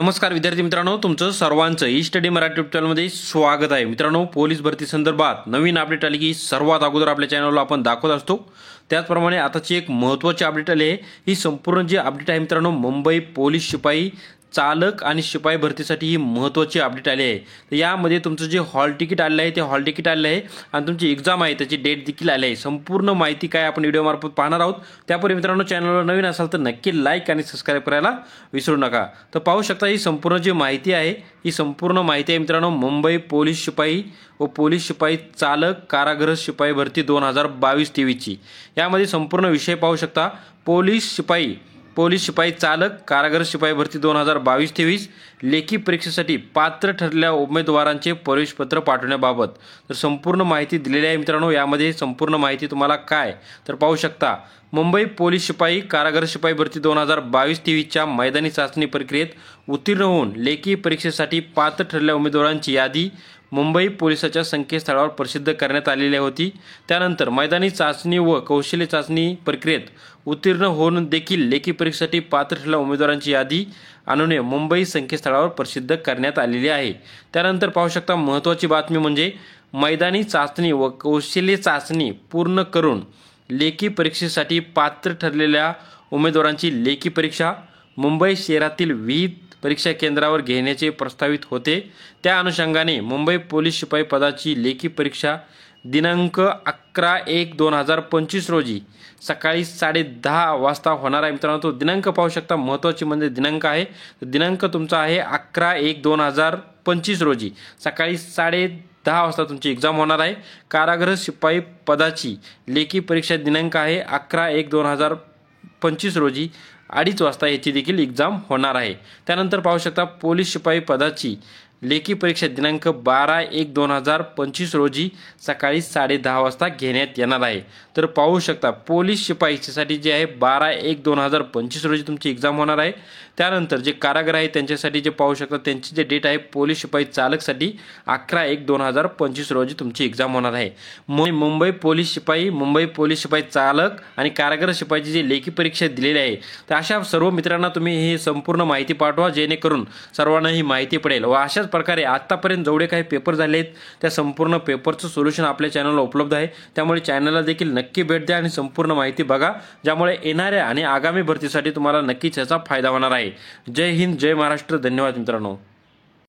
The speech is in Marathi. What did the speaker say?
नमस्कार विद्यार्थी मित्रांनो, तुमचं सर्वांचं ई स्टडी मराठी ट्यूब चॅनलमध्ये स्वागत आहे। मित्रांनो, पोलीस भरती संदर्भात नवीन अपडेट आली की सर्वात अगोदर आपल्या चॅनलला आपण दाखवत असतो। त्याचप्रमाणे आताची एक महत्त्वाची अपडेट आली आहे। ही संपूर्ण जी अपडेट आहे मित्रांनो, मुंबई पोलीस शिपाई चालक आणि शिपाई भरतीसाठी ही महत्त्वाची अपडेट आली आहे। तर यामध्ये तुमचं जे हॉल तिकीट आलेलं आहे ते हॉल तिकीट आलेलं आहे आणि तुमची एग्जाम आहे त्याची डेट देखील आली आहे। संपूर्ण माहिती काय आपण व्हिडिओ मार्फत पाहणार आहोत। त्यापूर्वी मित्रांनो, चॅनलवर नवीन असाल तर नक्की लाईक आणि सबस्क्राइब करायला विसरू नका। तर पाहू शकता ही संपूर्ण जी माहिती आहे ही संपूर्ण माहिती आहे मित्रांनो, मुंबई पोलीस शिपाई व पोलीस शिपाई चालक कारागृह शिपाई भरती 2022-23 ची। यामध्ये संपूर्ण विषय पाहू शकता। पोलीस शिपाई चालक कारागृह शिपाई भरती 2022-23 लेखी परीक्षेसाठी पात्र ठरलेल्या उमेदवारांचे प्रवेशपत्र पाठवण्याबाबत तर संपूर्ण माहिती दिलेली आहे मित्रांनो। यामध्ये संपूर्ण माहिती तुम्हाला काय तर पाहू शकता। मुंबई पोलीस शिपाई कारागृह शिपाई भरती 2022-23 च्या मैदानी चाचणी प्रक्रियेत उत्तीर्ण होऊन लेखी परीक्षेसाठी पात्र ठरलेल्या उमेदवारांची यादी मुंबई पोलिसाच्या संकेतस्थळावर प्रसिद्ध करण्यात आलेली होती। त्यानंतर मैदानी चाचणी व कौशल्य चाचणी प्रक्रियेत उत्तीर्ण होऊन देखील लेखी परीक्षेसाठी पात्र ठरलेल्या उमेदवारांची यादी आणून मुंबई संकेतस्थळावर प्रसिद्ध करण्यात आलेली आहे। त्यानंतर पाहू शकता महत्त्वाची बातमी म्हणजे मैदानी चाचणी व कौशल्य चाचणी पूर्ण करून लेखी परीक्षेसाठी पात्र ठरलेल्या उमेदवारांची लेखी परीक्षा मुंबई शहरातील विविध परीक्षा केंद्रावर घेण्याचे प्रस्तावित होते। त्या अनुषंगाने मुंबई पोलीस शिपाई पदाची लेखी परीक्षा दिनांक 11/1/2025 रोजी सकाळी 10:30 वाजता होणार आहे। मित्रांनो, तो दिनांक पाहू शकता, महत्त्वाची म्हणजे दिनांक आहे। दिनांक तुमचा आहे 11/1/2025 रोजी सकाळी 10:30 वाजता तुमची एक्झाम होणार आहे। कारागृह शिपाई पदाची लेखी परीक्षा दिनांक आहे 11/1/2025 रोजी 2:30 वाजता याची देखील एक्झाम होणार आहे। त्यानंतर पाहू शकता पोलीस शिपाई पदाची लेखी परीक्षा दिनांक 12/1/2025 रोजी सकाळी 10:30 वाजता घेण्यात येणार आहे। तर पाहू शकता पोलीस शिपाईसाठी जे आहे 12/1/2025 रोजी तुमची एक्झाम होणार आहे। त्यानंतर जे कारागृह आहे त्यांच्यासाठी जे पाहू शकता त्यांची जे डेट आहे पोलीस शिपाई चालकसाठी 11/1/2025 रोजी तुमची एक्झाम होणार आहे। मुंबई पोलीस शिपाई चालक आणि कारागृह शिपाईची जी लेखी परीक्षा दिलेली आहे तर अशा सर्व मित्रांना तुम्ही ही संपूर्ण माहिती पाठवा जेणेकरून सर्वांना ही माहिती पडेल। व अशाच प्रकारे आतापर्यंत जेवढे काही पेपर झाले आहेत त्या संपूर्ण पेपरचं सोल्युशन आपल्या चॅनलला उपलब्ध आहे। त्यामुळे चॅनलला देखील नक्की भेट द्या आणि संपूर्ण माहिती बघा, ज्यामुळे येणाऱ्या आणि आगामी भरतीसाठी तुम्हाला नक्कीच याचा फायदा होणार आहे। जय हिंद, जय महाराष्ट्र, धन्यवाद मित्रांनो।